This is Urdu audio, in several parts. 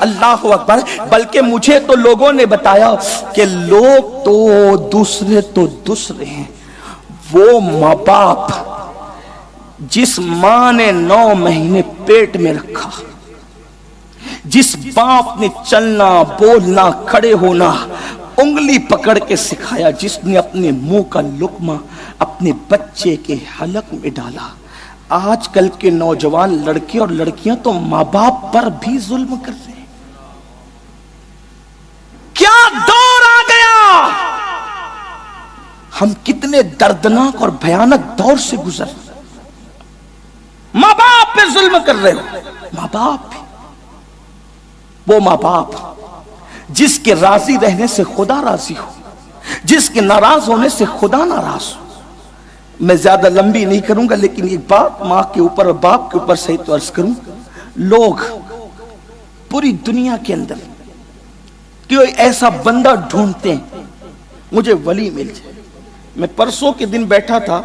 اللہ اکبر. بلکہ مجھے تو لوگوں نے بتایا کہ لوگ تو دوسرے ہیں. وہ ماں باپ جس ماں نے 9 مہینے پیٹ میں رکھا، جس باپ نے چلنا بولنا کھڑے ہونا انگلی پکڑ کے سکھایا، جس نے اپنے منہ کا لقمہ اپنے بچے کے حلق میں ڈالا. آج کل کے نوجوان لڑکے اور لڑکیاں تو ماں باپ پر بھی ظلم کر رہے ہیں. کیا دور آ گیا! ہم کتنے دردناک اور بھیانک دور سے گزر رہے ہیں. ماں باپ پہ ظلم کر رہے ہو. ماں باپ، وہ ماں باپ جس کے راضی رہنے سے خدا راضی ہو، جس کے ناراض ہونے سے خدا ناراض ہو. میں زیادہ لمبی نہیں کروں گا، لیکن ایک بات ماں کے اوپر اور باپ کے اوپر صحیح تو عرض کروں. لوگ پوری دنیا کے اندر کوئی ایسا بندہ ڈھونڈتے ہیں مجھے ولی مل جائے. میں پرسوں کے دن بیٹھا تھا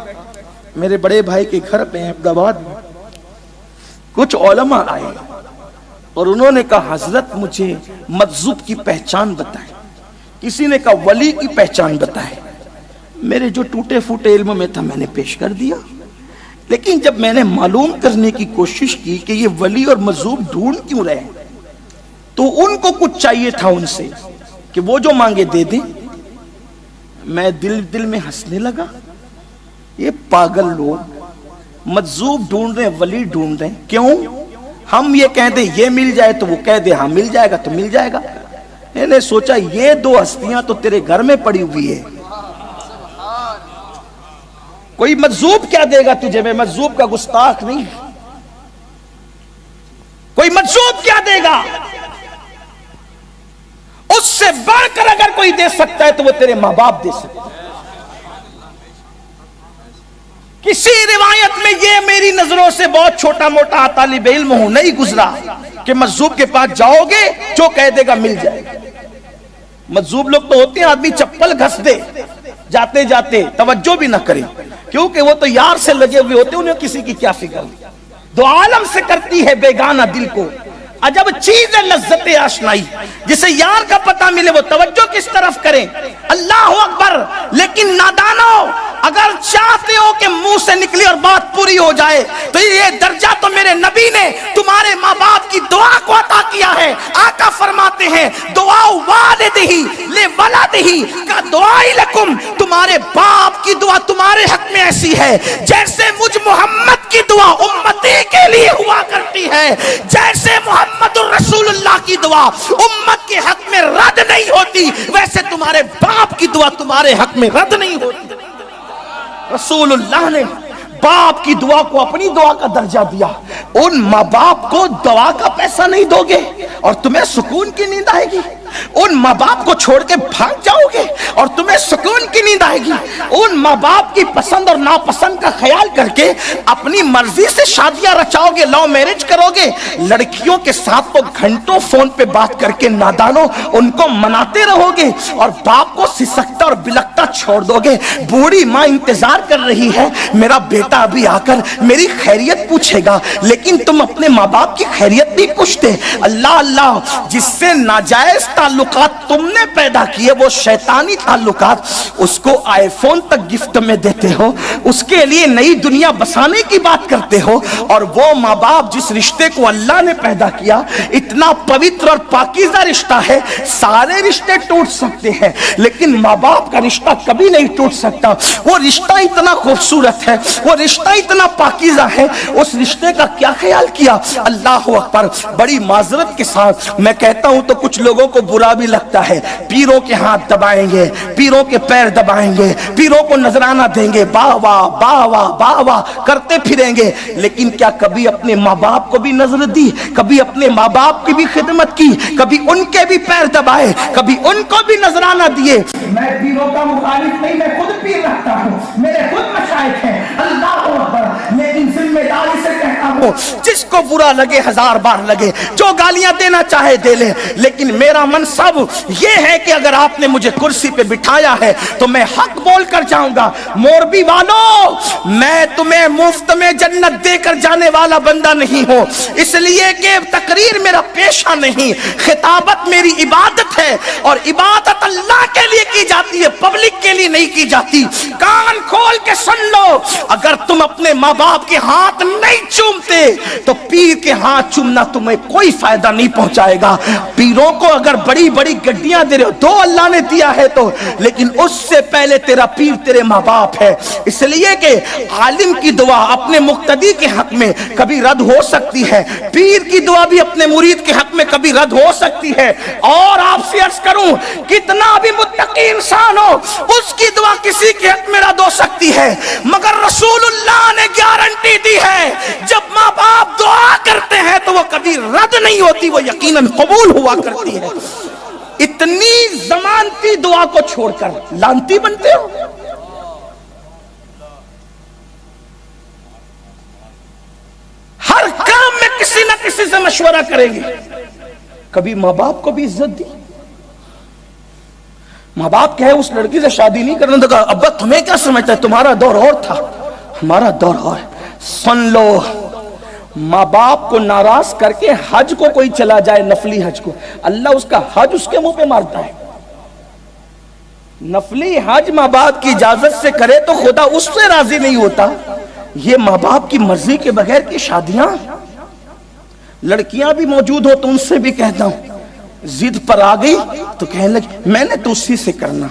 میرے بڑے بھائی کے گھر پہ احمدآباد میں. کچھ علماء آئے اور انہوں نے کہا حضرت مجھے مجذوب کی پہچان بتائیں. کسی نے کہا ولی کی پہچان بتائیں. میرے جو ٹوٹے پھوٹے علم میں تھا میں نے پیش کر دیا. لیکن جب میں نے معلوم کرنے کی کوشش کی کہ یہ ولی اور مجذوب ڈھونڈ کیوں رہے تو ان کو کچھ چاہیے تھا ان سے کہ وہ جو مانگے دے دیں. میں دل میں ہنسنے لگا. یہ پاگل لوگ مجذوب ڈھونڈ رہے ہیں، ولی ڈھونڈ رہے ہیں. کیوں؟ ہم یہ کہہ دیں یہ مل جائے تو وہ کہہ دے ہاں مل جائے گا تو مل جائے گا. میں نے سوچا یہ 2 ہستیاں تو تیرے گھر میں پڑی ہوئی ہے، کوئی مجذوب کیا دے گا تجھے؟ میں مجذوب کا گستاخ نہیں. کوئی مجذوب کیا دے گا؟ اس سے بڑھ کر اگر کوئی دے سکتا ہے تو وہ تیرے ماں باپ دے سکتے ہیں. کسی روایت میں یہ میری نظروں سے بہت چھوٹا موٹا طالب علم ہوں نہیں گزرا کہ مجذوب کے پاس جاؤ گے جو کہہ دے گا مل جائے گا. مجذوب لوگ تو ہوتے ہیں آدمی چپل گھس دے جاتے جاتے توجہ بھی نہ کرے، کیونکہ وہ تو یار سے لگے ہوئے ہوتے ہیں، انہیں کسی کی کیا فکر. دو عالم سے کرتی ہے بیگانہ دل کو عجب چیز ہے لذت آشنائی. جسے یار کا پتہ ملے وہ توجہ کس طرف کریں. اللہ اکبر. لیکن نادانو اگر چاہتے ہو کہ منہ سے نکلی اور بات پوری ہو جائے تو یہ درجہ تو میرے نبی نے تمہارے ماں باپ کی دعا کو عطا کیا ہے. آقا فرماتے ہیں دعا والدہی لولدہی کا دعائی لکم. تمہارے باپ کی دعا تمہارے حق میں ایسی ہے جیسے مجھ محمد کی دعا امتی کے لیے ہوا کرتی ہے، جیسے محمد الرسول اللہ کی دعا امت کے حق میں رد نہیں ہوتی ویسے تمہارے باپ کی دعا تمہارے حق میں رد نہیں ہوتی. رسول اللہ نے باپ کی دعا کو اپنی دعا کا درجہ دیا. ان ماں باپ کو دوا کا پیسہ نہیں دو گے اور تمہیں سکون کی نیند آئے گی. ان ماں باپ کو چھوڑ کے بھاگ جاؤ گے اور تمہیں سکون کی نیند آئے گی. ان ماں باپ کی پسند اور ناپسند کا خیال کر کے اپنی مرضی سے شادیاں رچاؤ گے، لو میرج کرو گے. لڑکیوں کے ساتھ تو گھنٹوں فون پہ بات کر کے نادانو ان کو مناتے رہو گے اور باپ کو سسکتا اور بلکتا چھوڑ دو گے. بوڑھی ماں انتظار کر رہی ہے میرا بیٹا ابھی آ کر میری خیریت پوچھے گا، لیکن تم اپنے ماں باپ کی خیریت نہیں پوچھتے. اللہ اللہ. جس سے ناجائز تعلقات تم نے پیدا کیے وہ شیطانی تعلقات، اس کو آئی فون تک گفٹ میں دیتے ہو، اس کے لیے نئی دنیا بسانے کی بات کرتے ہو. اور وہ ماں باپ جس رشتے کو اللہ نے پیدا کیا اتنا پوتر اور پاکیزہ رشتہ ہے. سارے رشتے ٹوٹ سکتے ہیں لیکن ماں باپ کا رشتہ کبھی نہیں ٹوٹ سکتا. وہ رشتہ اتنا خوبصورت ہے، وہ رشتہ اتنا پاکیزہ ہے. اس رشتے کا کیا خیال کیا؟ اللہ اکبر. بڑی معذرت کے ساتھ میں کہتا ہوں تو کچھ لوگوں کو برا بھی لگتا ہے. پیروں کے ہاتھ دبائیں گے، پیروں کے پیر دبائیں گے، پیروں کو نذرانہ دیں گے، باہ واہ باہ واہ باہ واہ کرتے پھریں گے. لیکن کیا کبھی اپنے ماں باپ کو بھی نظر دی؟ کبھی اپنے ماں باپ کی بھی خدمت کی؟ کبھی ان کے بھی پیر دبائے؟ کبھی ان کو بھی نذرانہ دیے؟ میں پیروں کا مخالف نہیں، میں خود پیر رکھتا ہوں، میرے خود مشائخ ہیں. اللہ اکبر. لیکن ذمہ داری سے کہتا ہوں ہوں، جس کو برا لگے 1000 بار لگے، جو گالیاں دینا چاہے دے لے، لیکن میرا منصب یہ ہے کہ اگر آپ نے مجھے کرسی پہ بٹھایا ہے تو میں حق بول کر جاؤں گا۔ موربی والو، میں تمہیں مفت میں جنت دے کر جانے والا بندہ نہیں ہوں، اس لیے کہ تقریر میرا پیشہ نہیں، خطابت میری عبادت ہے، اور عبادت اللہ کے لیے کی جاتی ہے، پبلک کے لیے نہیں کی جاتی۔ کان کھول کے سن لو، اگر تم اپنے ماں باپ کے ہاتھ نہیں چومتے تو پیر کے ہاتھ چومنا تمہیں کوئی فائدہ نہیں پہنچائے گا۔ پیروں کو اگر بڑی بڑی گڈیاں دے رہے ہو، دو اللہ نے دیا ہے تو، لیکن اس سے پہلے تیرا پیر تیرے ماں باپ ہے، اس لیے کہ عالم کی دعا اپنے مقتدی کے حق میں کبھی رد ہو سکتی ہے، پیر کی دعا بھی اپنے مرید کے حق میں کبھی رد ہو سکتی ہے۔ اور آپ سے عرض کروں، کتنا بھی متقی انسان ہو، اس کی دعا کسی کے حق میں رد ہو سکتی ہے، مگر رسول اللہ نے گارنٹی دی ہے جب ماں باپ دعا کرتے ہیں تو وہ کبھی رد نہیں ہوتی، وہ یقیناً قبول ہوا کرتی ہے۔ اتنی ضمانتی دعا کو چھوڑ کر لانتی بنتے ہو۔ ہر کام میں کسی نہ کسی سے مشورہ کریں گے، کبھی ماں باپ کو بھی عزت دی۔ ماں باپ کہے اس لڑکی سے شادی نہیں کرنے تو کہا ابا تمہیں کیا سمجھتا ہے، تمہارا دور اور تھا، ہمارا دور اور۔ سن لو، ماں باپ کو ناراض کر کے حج کو کوئی چلا جائے، نفلی حج کو، اللہ اس کا حج اس کے منہ پہ مارتا ہے۔ نفلی حج ماں باپ کی اجازت سے کرے تو خدا اس سے راضی نہیں ہوتا۔ یہ ماں باپ کی مرضی کے بغیر کی شادیاں، لڑکیاں بھی موجود ہو تو ان سے بھی کہتا ہوں، ضد پر آ گئی تو کہنے لگی میں نے تو اسی سے کرنا،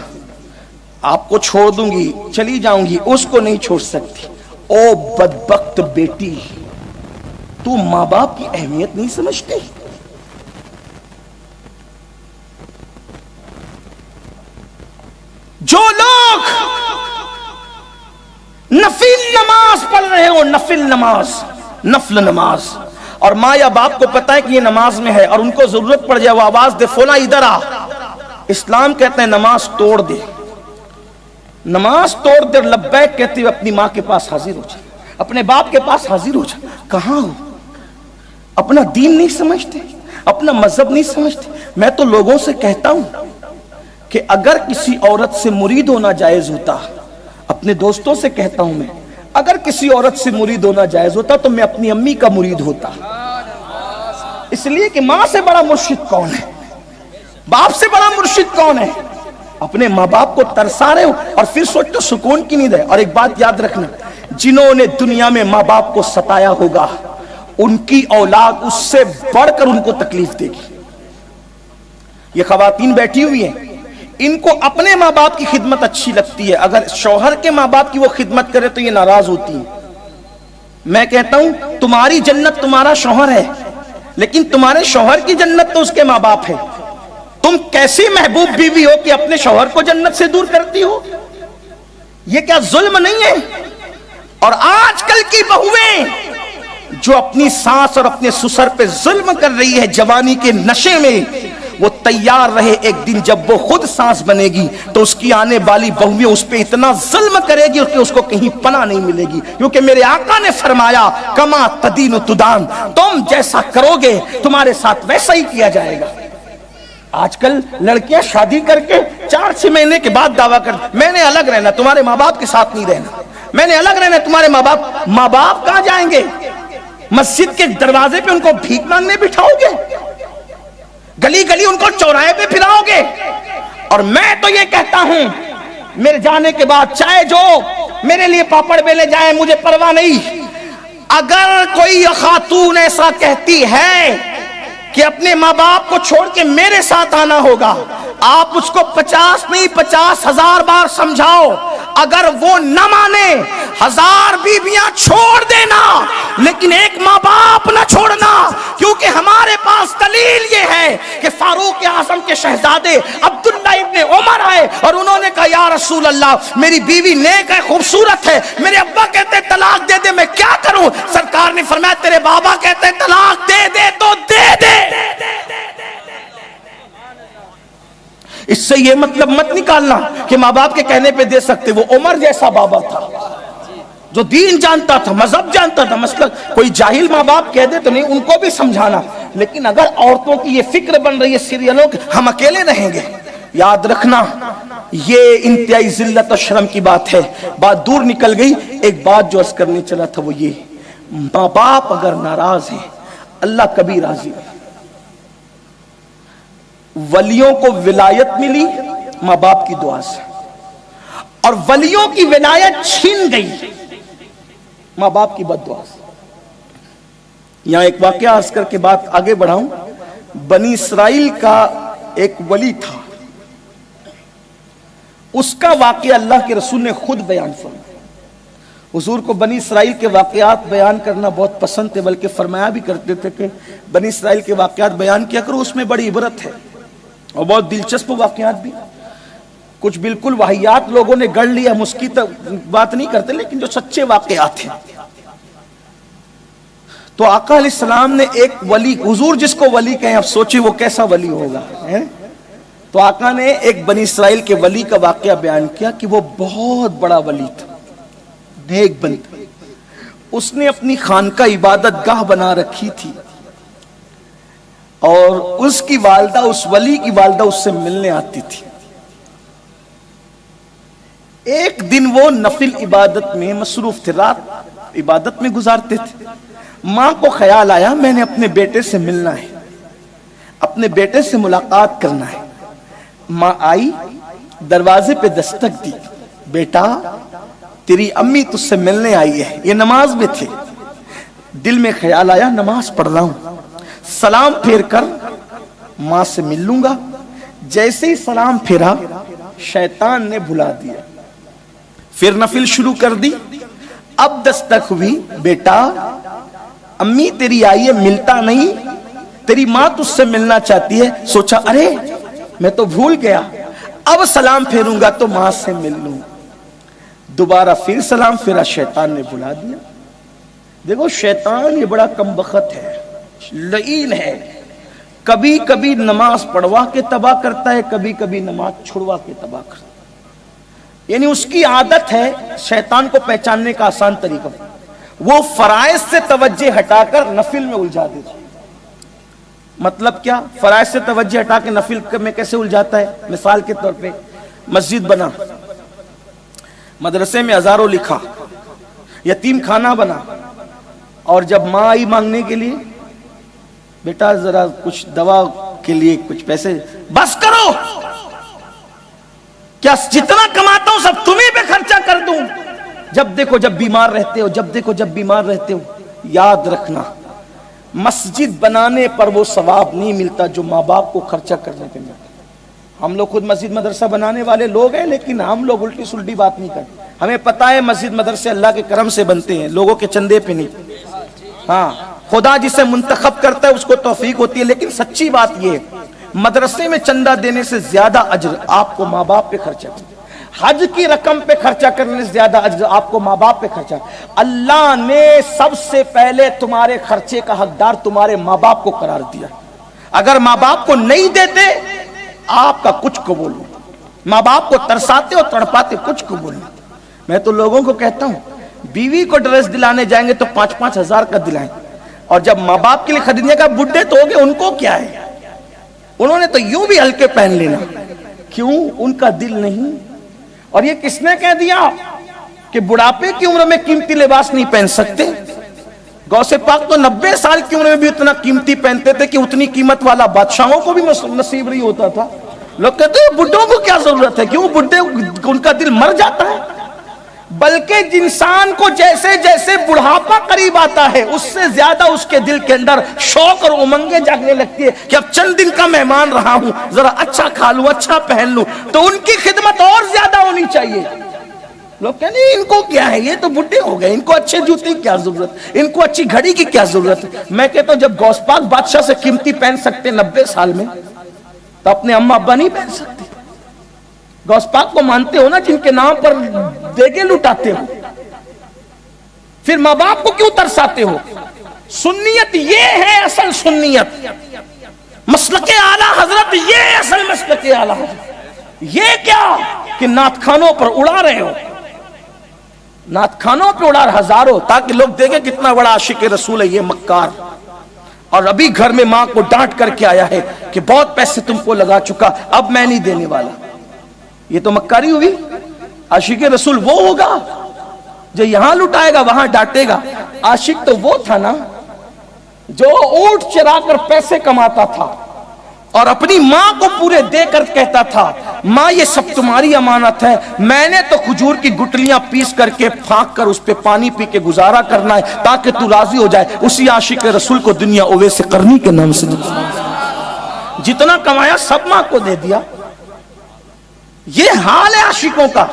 آپ کو چھوڑ دوں گی، چلی جاؤں گی، اس کو نہیں چھوڑ سکتی۔ او بدبخت بیٹی، تو ماں باپ کی اہمیت نہیں سمجھتی؟ جو لوگ نفل نماز پڑھ رہے ہو، نفل نماز، نفل نماز، اور ماں یا باپ کو پتا ہے کہ یہ نماز میں ہے اور ان کو ضرورت پڑ جائے وہ آواز دے فلاں ادھر آ، اسلام کہتے ہیں نماز توڑ دے، نماز توڑ دے، لبیک کہتے ہوئے اپنی ماں کے پاس حاضر ہو جائے، اپنے باپ کے پاس حاضر ہو جائے۔ کہاں ہو؟ اپنا دین نہیں سمجھتے، اپنا مذہب نہیں سمجھتے۔ میں تو لوگوں سے کہتا ہوں کہ اگر کسی عورت سے مرید ہونا جائز ہوتا، اپنے دوستوں سے کہتا ہوں میں، اگر کسی عورت سے مرید ہونا جائز ہوتا تو میں اپنی امی کا مرید ہوتا، اس لیے کہ ماں سے بڑا مرشد کون ہے، باپ سے بڑا مرشد کون ہے؟ اپنے ماں باپ کو ترسا رہے ہو اور پھر سوچتے سکون کی نیند ہے۔ اور ایک بات یاد رکھنا، جنہوں نے دنیا میں ماں باپ کو ستایا ہوگا ان کی اولاد اس سے بڑھ کر ان کو تکلیف دے گی۔ یہ خواتین بیٹھی ہوئی ہیں، ان کو اپنے ماں باپ کی خدمت اچھی لگتی ہے، اگر شوہر کے ماں باپ کی وہ خدمت کرے تو یہ ناراض ہوتی ہیں۔ میں کہتا ہوں تمہاری جنت تمہارا شوہر ہے، لیکن تمہارے شوہر کی جنت تو اس کے ماں باپ ہے۔ تم کیسی محبوب بیوی ہو کہ اپنے شوہر کو جنت سے دور کرتی ہو؟ یہ کیا ظلم نہیں ہے؟ اور آج کل کی بہویں جو اپنی ساس اور اپنے سسر پہ ظلم کر رہی ہے جوانی کے نشے میں، وہ تیار رہے ایک دن جب وہ خود سانس بنے گی تو اس کی آنے والی بہویں اس پہ اتنا ظلم کرے گی کہ اس کو کہیں پناہ نہیں ملے گی، کیونکہ میرے آقا نے فرمایا کما تدین تدان، تم جیسا کرو گے تمہارے ساتھ ویسا ہی کیا جائے گا۔ آج کل لڑکیاں شادی کر کے 4-6 مہینے کے بعد دعویٰ کرتی میں نے الگ رہنا، تمہارے ماں باپ کے ساتھ نہیں رہنا، میں نے الگ رہنا، تمہارے ماں باپ کہاں جائیں گے؟ مسجد کے دروازے پہ ان کو بھیک مانگنے بٹھاؤ گے؟ گلی گلی ان کو چوراہے پہ پھراؤ گے؟ اور میں تو یہ کہتا ہوں میرے جانے کے بعد چاہے جو میرے لیے پاپڑ بیلے جائیں، مجھے پرواہ نہیں۔ اگر کوئی خاتون ایسا کہتی ہے کہ اپنے ماں باپ کو چھوڑ کے میرے ساتھ آنا ہوگا، آپ اس کو 50 نہیں 50,000 بار سمجھاؤ، اگر وہ نہ مانے 1000 بیویاں چھوڑ دینا، لیکن ایک ماں باپ نہ چھوڑنا، کیونکہ ہمارے پاس دلیل یہ ہے کہ فاروق اعظم کے شہزادے عبداللہ ابن عمر آئے اور انہوں نے کہا یا رسول اللہ میری بیوی نیک ہے، خوبصورت ہے، میرے ابا کہتے طلاق دے دے، میں کیا کروں؟ سرکار نے فرمایا تیرے بابا کہتے طلاق دے دے تو دے دے۔ اس سے یہ مطلب مت نکالنا کہ ماں باپ کے کہنے پہ دے سکتے، وہ عمر جیسا بابا تھا جو دین جانتا تھا، مذہب جانتا تھا، مسلک. کوئی جاہل ماں باپ کہہ دے تو نہیں، ان کو بھی سمجھانا. لیکن اگر عورتوں کی یہ فکر بن رہی ہے سیریلوں کی ہم اکیلے رہیں گے، یاد رکھنا یہ انتہائی ذلت اور شرم کی بات ہے. بات دور نکل گئی. ایک بات جو عرض کرنے چلا تھا وہ یہ، ماں باپ اگر ناراض ہیں اللہ کبھی راضی نہیں. ولیوں کو ولایت ملی ماں باپ کی دعا سے، اور ولیوں کی ولایت چھین گئی ماں باپ کی بد دعا سے. یہاں ایک واقعہ عرض کر کے بات آگے بڑھاؤں. بنی اسرائیل کا ایک ولی تھا، اس کا واقعہ اللہ کے رسول نے خود بیان فرمایا. حضور کو بنی اسرائیل کے واقعات بیان کرنا بہت پسند تھے، بلکہ فرمایا بھی کرتے تھے کہ بنی اسرائیل کے واقعات بیان کیا کرو، اس میں بڑی عبرت ہے اور بہت دلچسپ واقعات بھی. کچھ بالکل واہیات لوگوں نے گڑھ لیا، ہم اس کی بات نہیں کرتے، لیکن جو سچے واقعات ہیں. تو آقا علیہ السلام نے ایک ولی، حضور جس کو ولی کہیں، اب سوچیں وہ کیسا ولی ہوگا. تو آقا نے ایک بنی اسرائیل کے ولی کا واقعہ بیان کیا کہ وہ بہت بڑا ولی تھا، نیک بندہ. اس نے اپنی خانقاہ عبادت گاہ بنا رکھی تھی، اور اس کی والدہ، اس ولی کی والدہ اس سے ملنے آتی تھی. ایک دن وہ نفل عبادت میں مصروف تھے، رات عبادت میں گزارتے تھے. ماں کو خیال آیا میں نے اپنے بیٹے سے ملنا ہے، اپنے بیٹے سے ملاقات کرنا ہے. ماں آئی، دروازے پہ دستک دی، بیٹا تیری امی تجھ سے ملنے آئی ہے. یہ نماز میں تھے. دل میں خیال آیا نماز پڑھ رہا ہوں، سلام پھیر کر ماں سے مل لوں گا. جیسے ہی سلام پھیرا شیطان نے بھلا دیا، پھر نفل شروع کر دی. اب دستک ہوئی، بیٹا امی تیری آئی ہے، ملتا نہیں، تیری ماں تجھ سے ملنا چاہتی ہے. سوچا ارے میں تو بھول گیا، اب سلام پھیروں گا تو ماں سے مل لوں. دوبارہ پھر سلام پھیرا، شیطان نے بھلا دیا. دیکھو شیطان یہ بڑا کم بخت ہے، لعین ہے. کبھی کبھی نماز پڑھوا کے تباہ کرتا ہے، کبھی کبھی نماز چھڑوا کے تباہ کرتا ہے. یعنی اس کی عادت ہے. شیطان کو پہچاننے کا آسان طریقہ وہ فرائض سے توجہ ہٹا کر نفل میں الجھا دیتا. مطلب کیا؟ فرائض سے توجہ ہٹا کے نفل میں کیسے الجھاتا ہے؟ مثال کے طور پہ مسجد بنا، مدرسے میں ہزاروں لکھا، یتیم خانہ بنا، اور جب ماں آئی مانگنے کے لیے، بیٹا ذرا کچھ دوا کے لیے کچھ پیسے، بس کرو، کیا جتنا کماتا ہوں سب تمہیں پہ خرچہ کر دوں؟ جب دیکھو جب بیمار رہتے ہو، جب دیکھو جب بیمار رہتے ہو. یاد رکھنا مسجد بنانے پر وہ ثواب نہیں ملتا جو ماں باپ کو خرچہ کرنے پہ ملتا. ہم لوگ خود مسجد مدرسہ بنانے والے لوگ ہیں، لیکن ہم لوگ الٹی سلٹی بات نہیں کرتے. ہمیں پتا ہے مسجد مدرسے اللہ کے کرم سے بنتے ہیں، لوگوں کے چندے پہ نہیں. ہاں خدا جسے منتخب کرتا ہے اس کو توفیق ہوتی ہے. لیکن سچی بات یہ ہے مدرسے میں چندہ دینے سے زیادہ اجر آپ کو ماں باپ پہ خرچہ کرنا. حج کی رقم پہ خرچہ کرنے سے زیادہ اجر آپ کو ماں باپ پہ خرچہ. اللہ نے سب سے پہلے تمہارے خرچے کا حقدار تمہارے ماں باپ کو قرار دیا. اگر ماں باپ کو نہیں دیتے آپ کا کچھ قبول نہیں. ماں باپ کو ترساتے اور تڑپاتے کچھ قبول نہیں. میں تو لوگوں کو کہتا ہوں بیوی کو ڈریس دلانے جائیں گے تو 5-5 ہزار کا دلائیں، اور جب ماں باپ کے لیے خریدنے کا بڈھے تو ہو گئے، ان کو کیا ہے؟ انہوں نے تو یوں بھی ہلکے پہن لینا. کیوں؟ ان کا دل نہیں. اور یہ کس نے کہہ دیا کہ بڑھاپے کی عمر میں قیمتی لباس نہیں پہن سکتے؟ غوث پاک تو 90 سال کی عمر میں بھی اتنا قیمتی پہنتے تھے کہ اتنی قیمت والا بادشاہوں کو بھی نصیب نہیں ہوتا تھا. لوگ کہتے ہیں بڈھوں کو کیا ضرورت ہے؟ کیوں؟ بڈھے ان کا دل مر جاتا ہے. بلکہ انسان کو جیسے جیسے بڑھاپا قریب آتا ہے اس سے زیادہ اس کے دل کے اندر شوق اور امنگیں جاگنے لگتی ہے کہ اب چند دن کا مہمان رہا ہوں، ذرا اچھا کھا لوں، اچھا پہن لوں. تو ان کی خدمت اور زیادہ ہونی چاہیے. لوگ کہتے ہیں ان کو کیا ہے، یہ تو بڈھے ہو گئے، ان کو اچھے جوتے کی کیا ضرورت، ان کو اچھی گھڑی کی کیا ضرورت ہے. میں کہتا ہوں جب غوث پاک بادشاہ سے قیمتی پہن سکتے 90 سال میں تو اپنے اماں ابا نہیں پہن سکتے. غوث پاک کو مانتے ہو نا جن کے نام پر دیگے لٹاتے ہو، پھر ماں باپ کو کیوں ترساتے ہو؟ سنیت یہ ہے اصل سنیت، مسلک اعلیٰ حضرت یہ ہے اصل مسلک اعلیٰ حضرت. یہ کیا کہ نعت خانوں پر اڑا رہے ہو. نعت خانوں پہ اڑا ہزاروں تاکہ لوگ دیکھیں کتنا بڑا عاشق رسول ہے یہ مکار. اور ابھی گھر میں ماں کو ڈانٹ کر کے آیا ہے کہ بہت پیسے تم کو لگا چکا, اب میں نہیں دینے والا. یہ تو مکاری ہوئی. عاشق رسول وہ ہوگا جو یہاں لٹائے گا وہاں ڈانٹے گا. عاشق تو وہ تھا نا جو اونٹ چرا کر پیسے کماتا تھا اور اپنی ماں کو پورے دے کر کہتا تھا ماں یہ سب تمہاری امانت ہے, میں نے تو کھجور کی گٹلیاں پیس کر کے پھانک کر اس پہ پانی پی کے گزارا کرنا ہے تاکہ تو راضی ہو جائے. اسی عاشق رسول کو دنیا اویس قرنی کے نام سے جتنا کمایا سب ماں کو دے دیا. یہ حال ہے عاشقوں کا.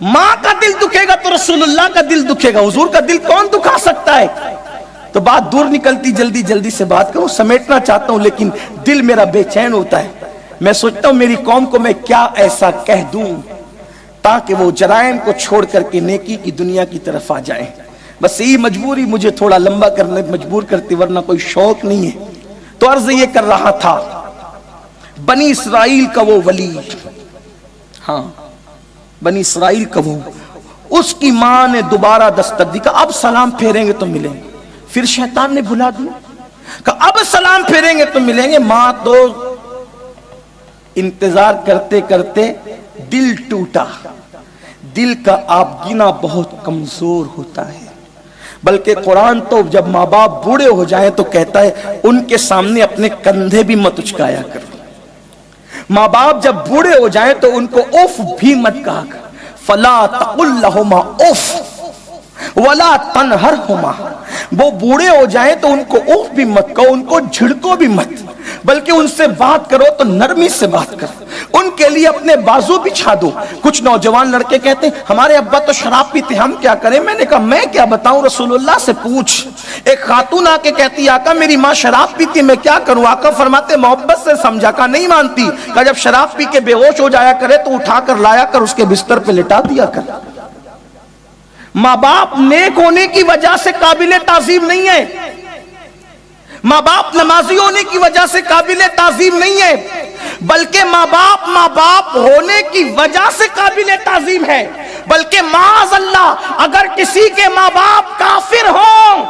ماں کا دل دکھے گا تو رسول اللہ کا دل دکھے گا. حضور کا دل کون دکھا سکتا ہے؟ تو بات دور نکلتی, جلدی سے بات کروں, سمیٹنا چاہتا ہوں لیکن دل میرا بے چین ہوتا ہے. میں سوچتا ہوں میری قوم کو میں کیا ایسا کہہ دوں تاکہ وہ جرائم کو چھوڑ کر کے نیکی کی دنیا کی طرف آ جائیں. بس یہی مجبوری مجھے تھوڑا لمبا کرنے مجبور کرتی, ورنہ کوئی شوق نہیں ہے. تو عرض یہ کر رہا تھا بنی اسرائیل کا وہ ولی, ہاں بنی اسرائیل کا وہ, اس کی ماں نے دوبارہ دستک دی کہ اب سلام پھیریں گے تو ملیں گے. پھر شیطان نے بھلا دیا کہ اب سلام پھیریں گے تو ملیں گے. ماں تو انتظار کرتے کرتے دل ٹوٹا. دل کا آبگینہ بہت کمزور ہوتا ہے. بلکہ قرآن تو جب ماں باپ بوڑھے ہو جائیں تو کہتا ہے ان کے سامنے اپنے کندھے بھی مت اچکایا کرو. ماں باپ جب بوڑھے ہو جائیں تو ان کو اوف بھی مت کہا کر. فلا تقل لہما اوف ولا تنہرہما. وہ بوڑھے ہو جائیں تو ان کو اوف بھی مت کہو, ان کو جھڑکو بھی مت, بلکہ ان سے بات کرو تو نرمی سے بات کرو. ان کے لیے اپنے بازو بچھا دو. کچھ نوجوان لڑکے کہتے ہیں ہمارے ابا تو شراب پیتے, ہم کیا کریں؟ میں نے کہا میں کیا بتاؤں, رسول اللہ سے پوچھ. ایک خاتون آ کے کہتی آقا میری ماں شراب پیتی, میں کیا کروں؟ آقا فرماتے محبت سے سمجھا. کہا نہیں مانتی. کہا جب شراب پی کے بے ہوش ہو جایا کرے تو اٹھا کر لایا کر, اس کے بستر پہ لٹا دیا کر. ماں باپ نیک ہونے کی وجہ سے قابل تعظیم نہیں ہے. ماں باپ نمازی ہونے کی وجہ سے قابل تعظیم نہیں ہے, بلکہ ماں باپ ہونے کی وجہ سے قابل تعظیم ہے. بلکہ معاذ اللہ اگر کسی کے ماں باپ کافر ہوں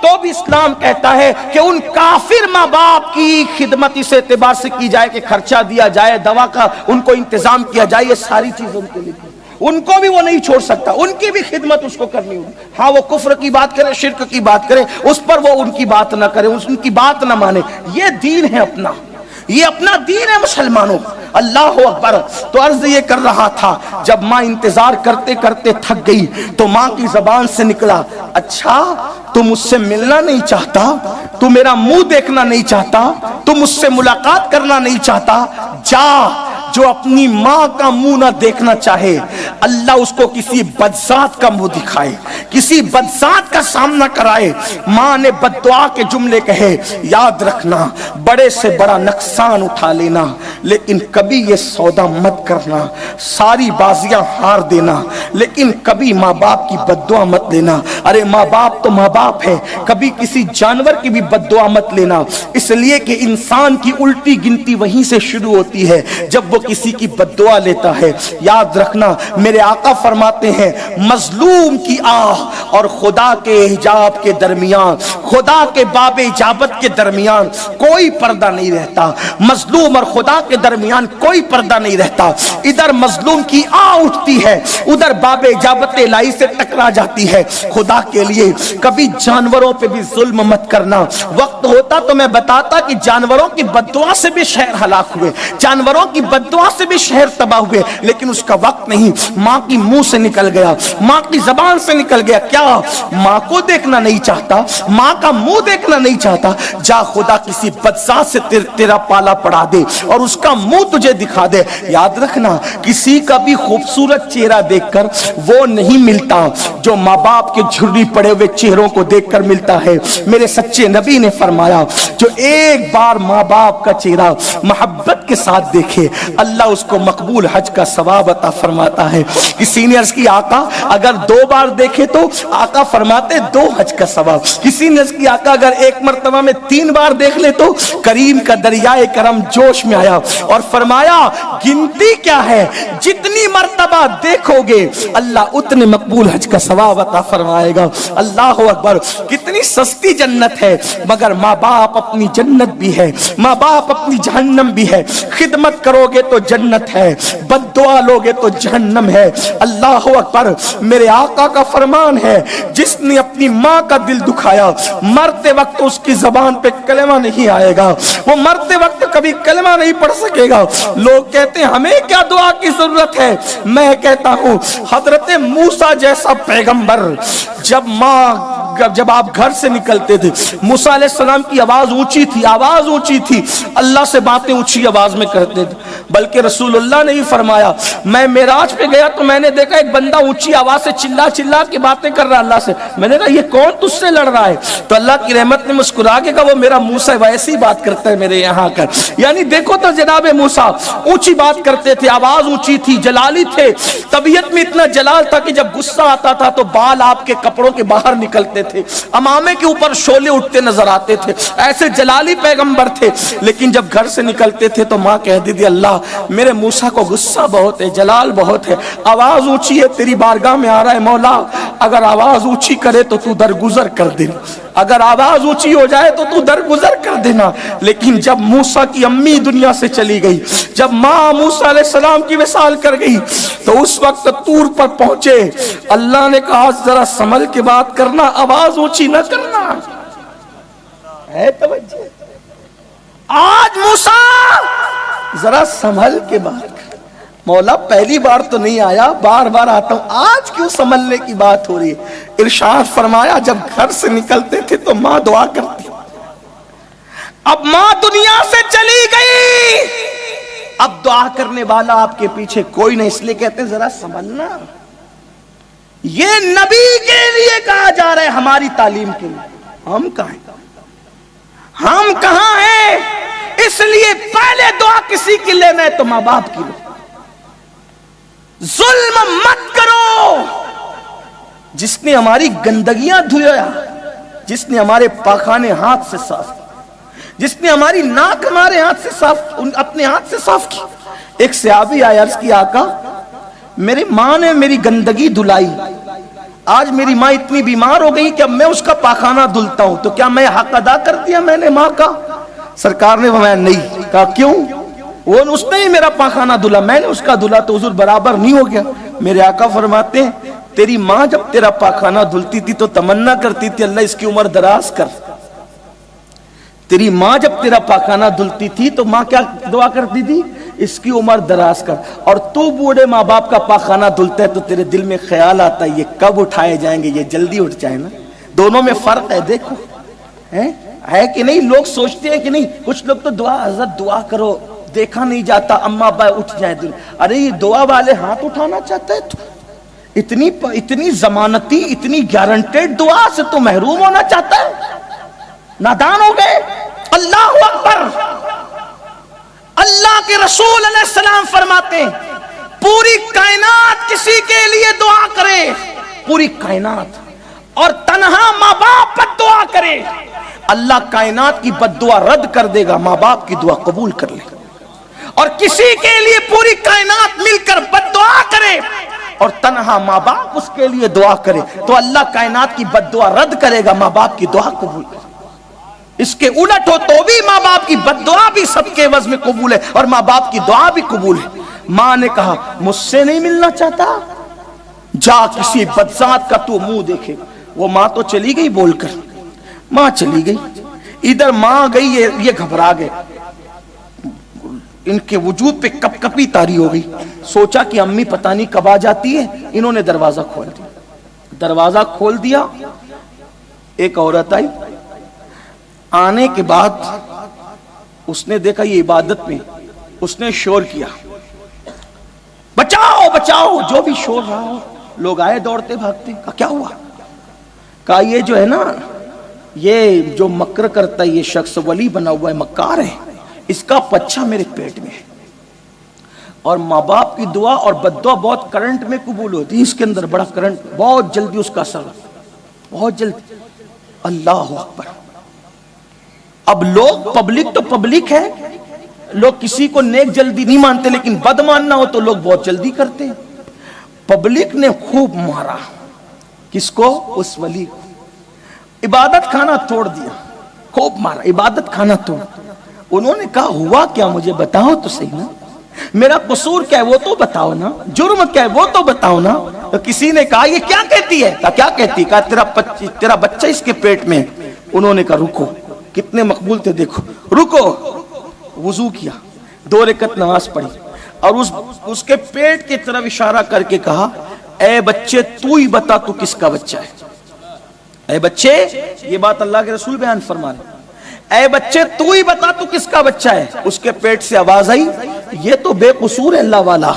تو بھی اسلام کہتا ہے کہ ان کافر ماں باپ کی خدمت اس اعتبار سے کی جائے کہ خرچہ دیا جائے, دوا کا ان کو انتظام کیا جائے. یہ ساری چیزیں ان کے لیے ان کو بھی وہ نہیں چھوڑ سکتا, ان کی بھی خدمت اس کو کرنی ہوگی. ہاں وہ کفر کی بات کرے, شرک کی بات کرے, اس پر وہ ان کی بات نہ کرے, ان کی بات نہ مانے. یہ دین ہے اپنا, یہ اپنا دین ہے مسلمانوں. اللہ اکبر. تو عرض یہ کر رہا تھا جب ماں انتظار کرتے کرتے تھک گئی تو ماں کی زبان سے نکلا اچھا تو مجھ سے ملنا نہیں چاہتا, تو میرا منہ دیکھنا نہیں چاہتا, تو مجھ سے ملاقات کرنا نہیں چاہتا, جا. جو اپنی ماں کا منہ نہ دیکھنا چاہے اللہ اس کو کسی بدذات کا منہ دکھائے, کسی بدذات کا سامنا کرائے. ماں نے بد دعا کے جملے کہے, یاد رکھنا بڑے سے بڑا نقصان اٹھا لینا لیکن کبھی یہ سودا مت کرنا, ساری بازیاں ہار دینا لیکن کبھی ماں باپ کی بد دعا مت لینا. ارے ماں باپ تو ماں باپ ہے, کبھی کسی جانور کی بھی بد دعا مت لینا, اس لیے کہ انسان کی الٹی گنتی وہیں سے شروع ہوتی ہے جب وہ کسی کی بد دعا لیتا ہے. یاد رکھنا میرے آقا فرماتے ہیں مظلوم کی آہ اور خدا کے حجاب کے درمیان, خدا کے باب اجابت کے درمیان کوئی پردہ نہیں رہتا. مظلوم اور خدا کے درمیان کوئی پردہ نہیں رہتا. ادھر مظلوم کی آہ اٹھتی ہے, ادھر باب اجابت الہی سے ٹکرا جاتی ہے. خدا کے لیے کبھی جانوروں پہ بھی ظلم مت کرنا. وقت ہوتا تو میں بتاتا کہ جانوروں کی بد دعا سے بھی شہر ہلاک ہوئے, جانوروں کی بد دعا سے بھی شہر تباہ ہوئے, لیکن اس کا وقت نہیں. ماں کی منہ سے نکل گیا, ماں کی زبان سے نکل گیا. کیا ماں کو دیکھنا نہیں چاہتا, ماں کا منہ دیکھنا نہیں چاہتا؟ جا خدا کسی بدذات سے تیرا پالا پڑا دے اور اس کا منہ تجھے دکھا دے. یاد رکھنا کسی کا بھی خوبصورت چہرہ دیکھ کر وہ نہیں ملتا جو ماں باپ کے جھری پڑے ہوئے چہروں کو دیکھ کر ملتا ہے. میرے سچے نبی نے فرمایا جو ایک بار ماں باپ کا چہرہ محبت کے ساتھ دیکھے اللہ اس کو مقبول حج کا ثواب عطا فرماتا ہے. کسی نے عرض کی آقا اگر 2 بار دیکھے تو آقا فرماتے 2 حج کا ثواب. کسی نے عرض کی آقا اگر 1 مرتبہ میں 3 بار دیکھ لے تو کریم کا دریائے کرم جوش میں آیا اور فرمایا گنتی کیا ہے, جتنی مرتبہ دیکھو گے اللہ اتنے مقبول حج کا ثواب عطا فرمائے گا. اللہ اکبر, کتنی سستی جنت ہے, مگر ماں باپ اپنی جنت بھی ہے, ماں باپ اپنی جہنم بھی ہے. خدمت کرو گے تو جنت ہے, بد دعا لوگے تو جہنم ہے. اللہ اکبر, میرے آقا کا فرمان ہے جس نے اپنی ماں کا دل دکھایا مرتے وقت اس کی زبان پہ کلمہ نہیں آئے گا, وہ مرتے وقت کبھی کلمہ نہیں پڑھ سکے گا. لوگ کہتے ہیں ہمیں کیا دعا کی ضرورت ہے, میں کہتا ہوں حضرت موسیٰ جیسا پیغمبر جب آپ گھر سے نکلتے تھے, موسیٰ علیہ السلام کی آواز اونچی تھی, آواز اونچی تھی, اللہ سے باتیں اونچی آواز میں کرتے تھے. بلکہ رسول اللہ نے ہی فرمایا میں معراج پہ گیا تو میں نے دیکھا ایک بندہ اونچی آواز سے چلا کے باتیں کر رہا اللہ سے. میں نے کہا یہ کون تجھ سے لڑ رہا ہے؟ تو اللہ کی رحمت نے مسکرا کے کہا وہ میرا موسیٰ ویسی بات کرتا ہے میرے یہاں کر. یعنی دیکھو تو جناب موسیٰ اونچی بات کرتے تھے, آواز اونچی تھی, جلالی تھے, طبیعت میں اتنا جلال تھا کہ جب غصہ آتا تھا تو بال آپ کے کپڑوں کے باہر نکلتے تھے, امامے کے اوپر شعلے اٹھتے نظر آتے تھے, ایسے جلالی پیغمبر تھے. لیکن جب گھر سے نکلتے تھے تو ماں کہتی تھی اللہ میرے موسیٰ کو غصہ بہت ہے, جلال بہت ہے, آواز اونچی ہے, تیری بارگاہ میں آ رہا ہے مولا, اگر آواز اونچی کرے تو تو درگزر کر دینا, اگر آواز اونچی ہو جائے تو تو درگزر کر دینا. لیکن جب موسیٰ کی امی دنیا سے چلی گئی, جب ماں موسیٰ علیہ السلام کی وصال کر گئی تو اس وقت طور پر پہنچے, اللہ نے کہا ذرا سنبھل کے بات کرنا, آواز اونچی نہ کرنا. ہے توجہ, آج موسیٰ ذرا سنبھل کے بات کر. مولا پہلی بار تو نہیں آیا, بار بار آتا ہوں, آج کیوں سنبھلنے کی بات ہو رہی ہے؟ ارشاد فرمایا جب گھر سے نکلتے تھے تو ماں دعا کرتی, اب ماں دنیا سے چلی گئی, اب دعا کرنے والا آپ کے پیچھے کوئی نہیں, اس لیے کہتے ہیں ذرا سنبھلنا. یہ نبی کے لیے کہا جا رہا ہے, ہماری تعلیم کے لیے. ہم کہاں ہیں, ہم کہاں ہیں؟ اس لیے پہلے دعا کسی کی لینا ہے تو ماں باپ کی لو. ظلم مت کرو. جس نے ہماری گندگیاں دھویا, جس نے ہمارے پاخانے ہاتھ سے صاف کی, جس نے ہماری ناک ہمارے ہاتھ سے صاف, اپنے ہاتھ سے صاف کی. ایک صحابی آیا, عرض کی آقا میری ماں نے میری گندگی دھلائی, آج میری ماں اتنی بیمار ہو گئی کہ اب میں اس کا پاخانہ دھلتا ہوں, تو کیا میں حق ادا کر دیا میں نے ماں کا؟ سرکار نے فرمایا نہیں. کہا کیوں؟ وہ اس نے ہی میرا پاخانہ دھلا, میں نے اس کا دھلا تو حضور برابر نہیں ہو گیا. میرے آقا فرماتے ہیں تیری ماں جب تیرا پاخانہ دھلتی تھی تو تمنا کرتی تھی اللہ اس کی عمر دراز کر. تیری ماں جب تیرا پاخانہ دھلتی تھی تو ماں کیا دعا کرتی تھی؟ اس کی عمر دراز کر. اور تو بوڑھے ماں باپ کا پاخانہ دھلتا ہے تو تیرے دل میں خیال آتا ہے یہ کب اٹھائے جائیں گے, یہ جلدی اٹھ جائے نا. دونوں میں فرق ہے, دیکھو ہے کہ نہیں. لوگ سوچتے ہیں کہ نہیں, کچھ لوگ تو دعا حضرت دعا کرو دیکھا نہیں جاتا اما ابا اٹھ جائیں دل. ارے یہ دعا والے ہاتھ اٹھانا چاہتا ہے تو اتنی ضمانتی, اتنی گارنٹیڈ دعا سے تو محروم ہونا چاہتا ہے, نادان ہو گئے. اللہ اکبر. اللہ کے رسول علیہ السلام فرماتے ہیں پوری کائنات کسی کے لیے دعا کرے, پوری کائنات, اور تنہا ماں باپ پر دعا کرے, اللہ کائنات کی بد دعا رد کر دے گا, ماں باپ کی دعا قبول کر لے. اور کسی کے لیے پوری کائنات مل کر بد دعا کرے اور تنہا ماں باپ اس کے لیے دعا کرے تو اللہ کائنات کی بد دعا رد کرے گا, ماں باپ کی دعا قبول کرے. اس کے الٹ ہو تو بھی ماں باپ کی بد دعا بھی سب کے عوض میں قبول ہے اور ماں باپ کی دعا بھی قبول ہے. ماں نے کہا مجھ سے نہیں ملنا چاہتا, جا کسی بدذات کا تو منہ دیکھے. وہ ماں تو چلی گئی بول کر, ماں چلی گئی. ادھر ماں گئی, یہ گھبرا گئے, ان کے وجود پہ کپ کپی طاری ہو گئی. سوچا کہ امی پتہ نہیں کب آ جاتی ہے. انہوں نے دروازہ کھول دیا. دروازہ کھول دیا, ایک عورت آئی. آنے کے بعد اس نے دیکھا یہ عبادت میں, اس نے شور کیا بچاؤ بچاؤ, جو بھی شور رہا ہو. لوگ آئے دوڑتے بھاگتے. کہا کیا ہوا؟ کہا یہ جو ہے نا, یہ جو مکر کرتا ہے یہ شخص ولی بنا ہوا ہے, مکار ہے, اس کا پچھا میرے پیٹ میں ہے. اور ماں باپ کی دعا اور بد دعا بہت کرنٹ میں قبول ہوتی ہے، اس کے اندر بڑا کرنٹ، بہت جلدی اس کا اثر ہوتا ہے، بہت جلدی۔ اللہ اکبر۔ اب لوگ، پبلک تو پبلک ہے، لوگ کسی کو نیک جلدی نہیں مانتے، لیکن بد ماننا ہو تو لوگ بہت جلدی کرتے ہیں۔ پبلک نے خوب مارا، کس کو؟ اس ولی کو۔ عبادت خانہ توڑ دیا، خوب مارا، عبادت خانہ توڑ۔ انہوں نے کہا ہوا کیا مجھے بتاؤ تو صحیح نا، میرا قصور کیا ہے وہ تو بتاؤ نا، جرم کیا ہے وہ تو بتاؤ نا۔ تو کسی نے کہا یہ کیا کہتی ہے؟ کہا کیا کہتی؟ کہا تیرا بچہ اس کے پیٹ میں۔ انہوں نے کہا رکو، کتنے مقبول تھے دیکھو، رکو۔ وضو کیا، 2 رکعت نماز پڑھی، اور اس کے پیٹ کی طرف اشارہ کر کے کہا اے بچے تو ہی بتا تو کس کا بچہ ہے۔ اے بچے، یہ بات اللہ کے رسول بیان فرما رہے، اے بچے تو ہی بتا تو کس کا بچہ ہے۔ اس کے پیٹ سے آواز آئی یہ تو بے قصور ہے اللہ والا،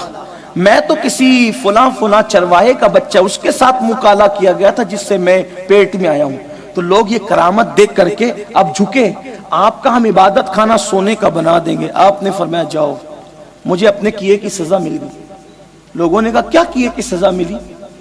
میں تو کسی فلاں چرواہے کا بچہ، اس کے ساتھ مکالہ کیا گیا تھا جس سے میں پیٹ میں آیا ہوں۔ تو لوگ یہ کرامت دیکھ کر کے اب جھکے، آپ کا ہم عبادت خانہ سونے کا بنا دیں گے۔ آپ نے فرمایا جاؤ، مجھے اپنے کیے کی سزا مل گئی۔ لوگوں نے کہا کیا کیے کی سزا ملی؟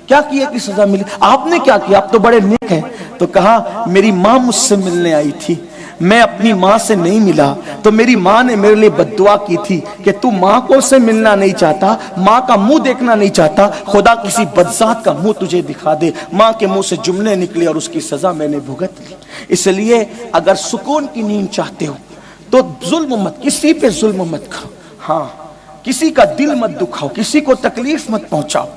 کیا کیے کی سزا ملی؟ آپ نے کیا کیا؟ آپ تو بڑے نیک ہیں۔ تو کہا میری ماں مجھ سے ملنے آئی تھی، میں اپنی ماں سے نہیں ملا، تو میری ماں نے میرے لیے بد دعا کی تھی کہ تو ماں کو سے ملنا نہیں چاہتا، ماں کا منہ دیکھنا نہیں چاہتا، خدا کسی بدذات کا منہ تجھے دکھا دے۔ ماں کے منہ سے جملے نکلے اور اس کی سزا میں نے بھگت لی۔ اس لیے اگر سکون کی نیند چاہتے ہو تو ظلم مت، کسی پہ ظلم مت کرو، ہاں کسی کا دل مت دکھاؤ، کسی کو تکلیف مت پہنچاؤ۔